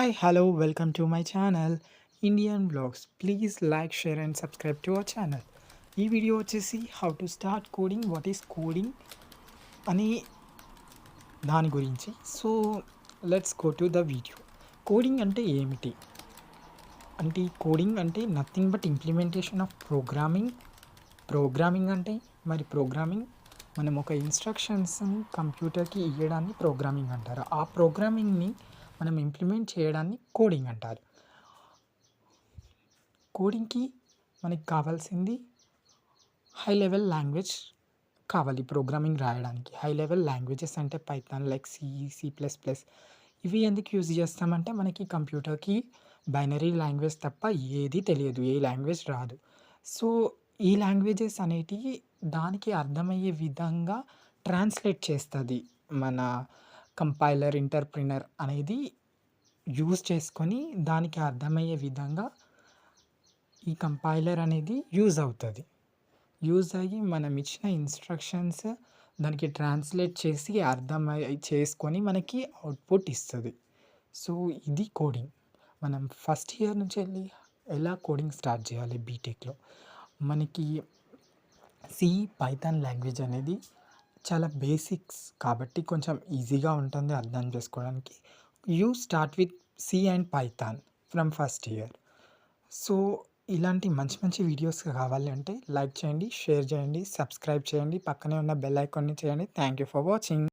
Hi, hello, welcome to my channel Indian Vlogs. Please like, share and subscribe to our channel. ఈ video వచ్చేసి how to start coding, what is coding అని దాని గురించి. So let's go to the video. Coding అంటే ఏమిటి అంటే coding అంటే nothing but implementation of programming అంటే ప్రోగ్రామింగ్ మనం ఒక ఇన్స్ట్రక్షన్స్ని కంప్యూటర్కి ఇవ్వడాన్ని ప్రోగ్రామింగ్ అంటారు. ఆ ప్రోగ్రామింగ్ని మనం ఇంప్లిమెంట్ చేయడాన్ని కోడింగ్ అంటారు. కోడింగ్కి మనకి కావాల్సింది హై లెవెల్ లాంగ్వేజ్ కావాలి. ప్రోగ్రామింగ్ రాయడానికి హై లెవెల్ లాంగ్వేజెస్ అంటే పైథాన్, లైక్ సి++. ఇవి ఎందుకు యూజ్ చేస్తామంటే మనకి కంప్యూటర్కి బైనరీ లాంగ్వేజ్ తప్ప ఏది తెలియదు, ఏ లాంగ్వేజ్ రాదు. సో ఈ లాంగ్వేజెస్ అనేటివి దానికి అర్థమయ్యే విధంగా ట్రాన్స్లేట్ చేస్తుంది మన కంపైలర్, ఇంటర్ప్రినర్ అనేది యూజ్ చేసుకొని దానికి అర్థమయ్యే విధంగా ఈ కంపైలర్ అనేది యూజ్ అవుతుంది. యూజ్ అయ్యి మనం ఇచ్చిన ఇన్స్ట్రక్షన్స్ దానికి ట్రాన్స్లేట్ చేసి చేసుకొని మనకి అవుట్పుట్ ఇస్తుంది. సో ఇది కోడింగ్. మనం ఫస్ట్ ఇయర్ నుంచి వెళ్ళి ఎలా కోడింగ్ స్టార్ట్ చేయాలి బీటెక్లో. మనకి సి, పైథాన్ లాంగ్వేజ్ అనేది చాలా బేసిక్స్ కాబట్టి కొంచెం ఈజీగా ఉంటుంది అర్థం చేసుకోవడానికి. You start with C and Python from first year. So ఇలాంటి మంచి మంచి వీడియోస్ కావాలి అంటే లైక్ చేయండి, షేర్ చేయండి, సబ్స్క్రైబ్ చేయండి, పక్కనే ఉన్న బెల్ ఐకాన్ని చేయండి. Thank you for watching.